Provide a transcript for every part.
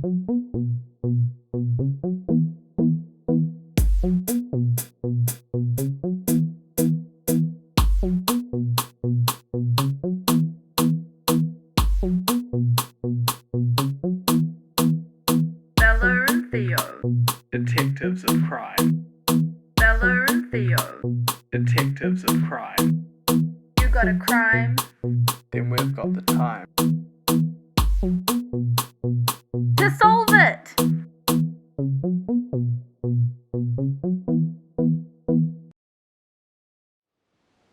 Bella and Theo. Detectives of crime. Bella and Theo. Detectives of crime. You got a crime? Then we've got the time. To solve it!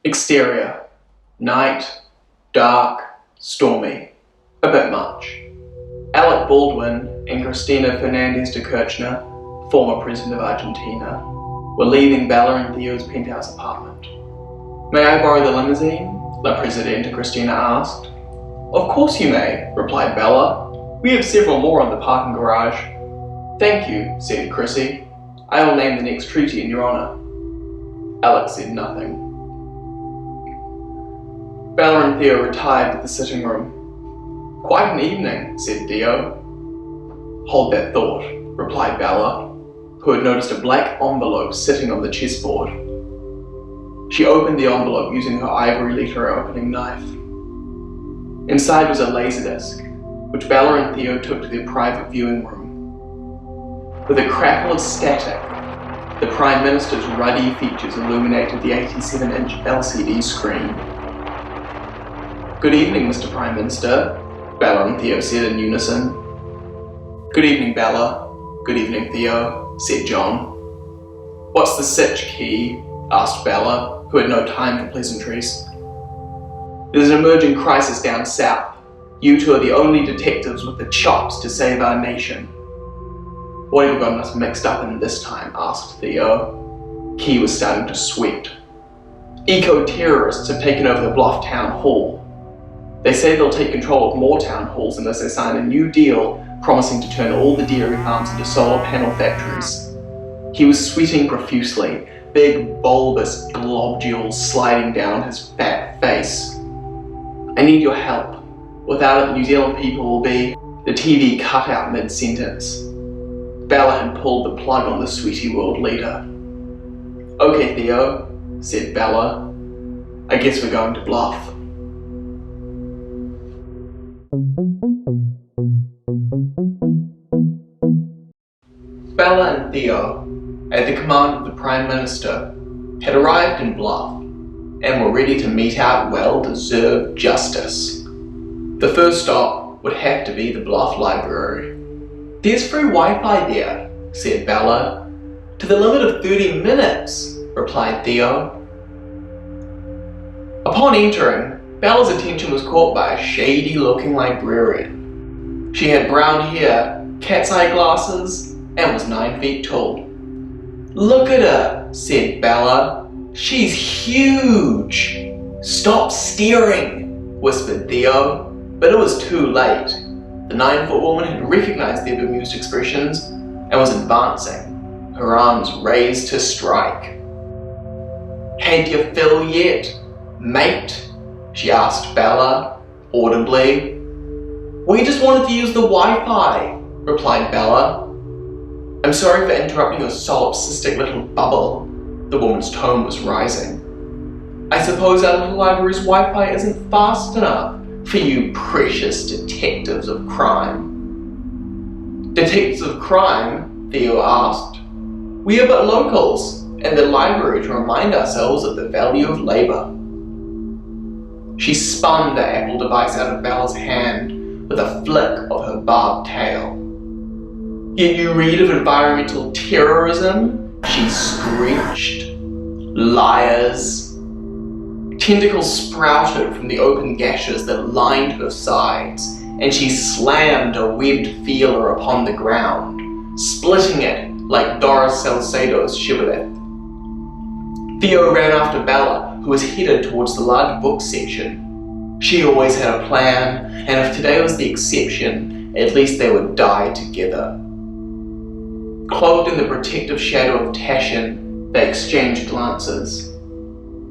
Exterior. Night. Dark. Stormy. A bit much. Alec Baldwin and Cristina Fernandez de Kirchner, former president of Argentina, were leaving Bella and Theo's penthouse apartment. "May I borrow the limousine?" La Presidenta Cristina asked. "Of course you may," replied Bella. "We have several more in the parking garage." "Thank you," said Chrissy. "I will name the next treaty in your honor." Alec said nothing. Bella and Theo retired to the sitting room. "Quite an evening," said Theo. "Hold that thought," replied Bella, who had noticed a black envelope sitting on the chessboard. She opened the envelope using her ivory letter opening knife. Inside was a laserdisc, which Bella and Theo took to their private viewing room. With a crackle of static, the Prime Minister's ruddy features illuminated the 87-inch LCD screen. "Good evening, Mr. Prime Minister," Bella and Theo said in unison. "Good evening, Bella. Good evening, Theo," said John. "What's the sitch, Key?" asked Bella, who had no time for pleasantries. "There's an emerging crisis down south. You two are the only detectives with the chops to save our nation." "What have you gotten us mixed up in this time?" asked Theo. Key was starting to sweat. "Eco-terrorists have taken over the Bluff Town Hall. They say they'll take control of more town halls unless they sign a new deal promising to turn all the dairy farms into solar panel factories." He was sweating profusely, big bulbous globules sliding down his fat face. "I need your help. Without it, the New Zealand people will be..." The TV cut out mid-sentence. Bella had pulled the plug on the sweaty world leader. "Okay, Theo," said Bella. "I guess we're going to Bluff." Bella and Theo, at the command of the Prime Minister, had arrived in Bluff and were ready to mete out well-deserved justice. The first stop would have to be the Bluff Library. "There's free Wi-Fi there," said Bella. "To the limit of 30 minutes, replied Theo. Upon entering, Bella's attention was caught by a shady-looking librarian. She had brown hair, cat's eye glasses, and was 9 feet tall. "Look at her," said Bella. "She's huge." "Stop staring," whispered Theo, but it was too late. The 9-foot woman had recognized their bemused expressions and was advancing, her arms raised to strike. "Had you fill yet, mate?" she asked Bella, audibly. "We just wanted to use the Wi-Fi," replied Bella. "I'm sorry for interrupting your solipsistic little bubble." The woman's tone was rising. "I suppose our little library's Wi-Fi isn't fast enough for you precious detectives of crime." "Detectives of crime?" Theo asked. "We are but locals, and the library to remind ourselves of the value of labor." She spun the Apple device out of Bella's hand with a flick of her barbed tail. "Yet you read of environmental terrorism?" she screeched. "Liars!" Tentacles sprouted from the open gashes that lined her sides, and she slammed a webbed feeler upon the ground, splitting it like Doris Salcedo's shibboleth. Theo ran after Bella, who was headed towards the large book section. She always had a plan, and if today was the exception, at least they would die together. Cloaked in the protective shadow of Tashin, they exchanged glances.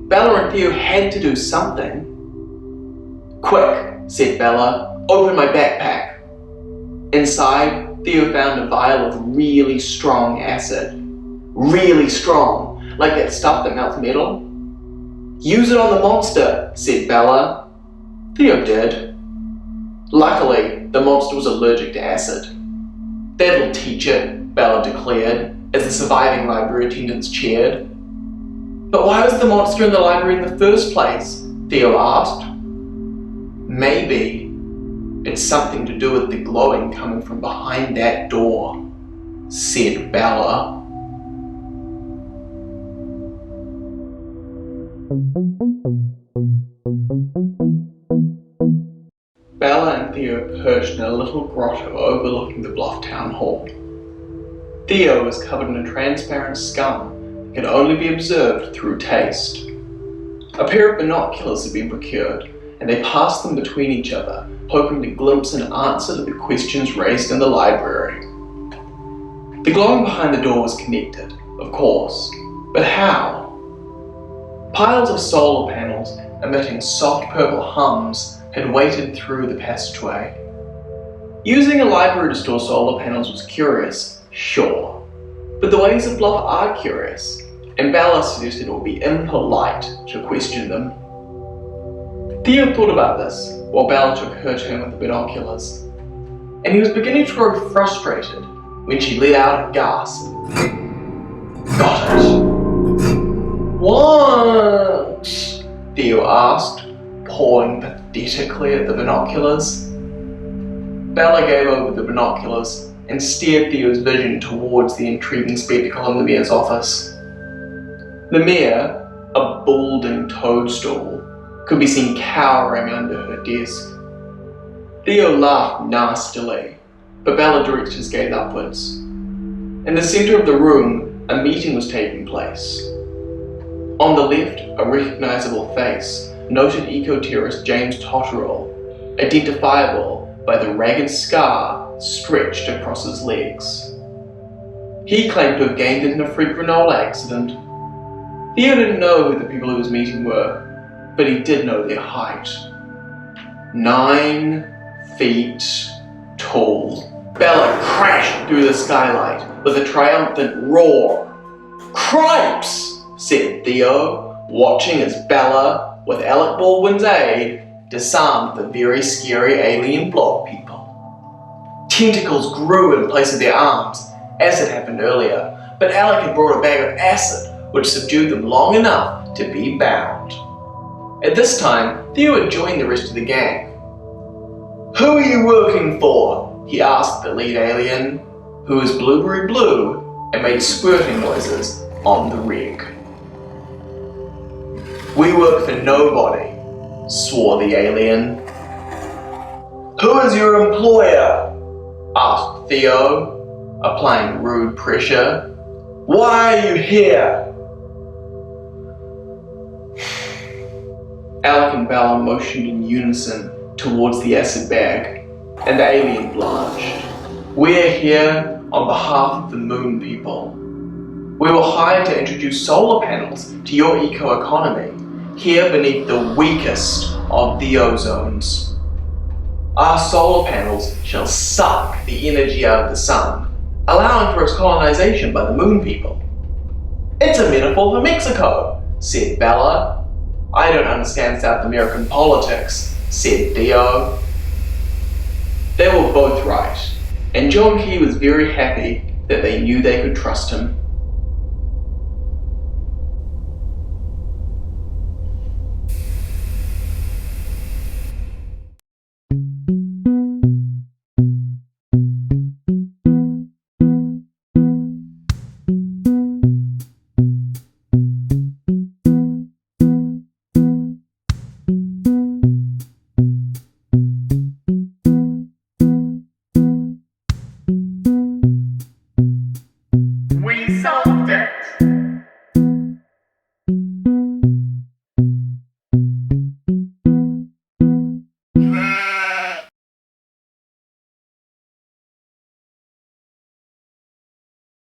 Bella and Theo had to do something. "Quick," said Bella, "open my backpack." Inside, Theo found a vial of really strong acid. Really strong, like that stuff that melts metal. "Use it on the monster," said Bella. Theo did. Luckily, the monster was allergic to acid. "That'll teach it," Bella declared, as the surviving library attendants cheered. "But why was the monster in the library in the first place?" Theo asked. "Maybe it's something to do with the glowing coming from behind that door," said Bella. Bella and Theo perched in a little grotto overlooking the bluff town hall. Theo was covered in a transparent scum that could only be observed through taste. A pair of binoculars had been procured, and they passed them between each other, hoping to glimpse an answer to the questions raised in the library. The glowing behind the door was connected, of course, but how? Piles of solar panels emitting soft purple hums had waited through the passageway. Using a library to store solar panels was curious, sure, but the ways of Bluff are curious, and Bella suggested it would be impolite to question them. Theo thought about this while Bella took her turn with the binoculars, and he was beginning to grow frustrated when she let out a gasp. "Got it." "What?" Theo asked, pawing pathetically at the binoculars. Bella gave over the binoculars and steered Theo's vision towards the intriguing spectacle in the mayor's office. The mayor, a balding toadstool, could be seen cowering under her desk. Theo laughed nastily, but Bella directed his gaze upwards. In the centre of the room, a meeting was taking place. On the left, a recognisable face, noted eco-terrorist James Totterell, identifiable by the ragged scar stretched across his legs. He claimed to have gained it in a freak granola accident. Theo didn't know who the people he was meeting were, but he did know their height. 9 feet tall. Bella crashed through the skylight with a triumphant roar. "Cripes!" said Theo, watching as Bella, with Alec Baldwin's aid, disarmed the very scary alien blob people. Tentacles grew in place of their arms, as had happened earlier, but Alec had brought a bag of acid, which subdued them long enough to be bound. At this time, Theo had joined the rest of the gang. "Who are you working for?" he asked the lead alien, who was blueberry blue and made squirting noises on the rig. "We work for nobody," swore the alien. "Who is your employer?" asked Theo, applying rude pressure. "Why are you here?" Alec and Bella motioned in unison towards the acid bag, and the alien blanched. "We're here on behalf of the moon people. We were hired to introduce solar panels to your eco-economy, here beneath the weakest of the ozones. Our solar panels shall suck the energy out of the sun, allowing for its colonization by the moon people." "It's a metaphor for Mexico," said Bella. "I don't understand South American politics," said Theo. They were both right, and John Key was very happy that they knew they could trust him.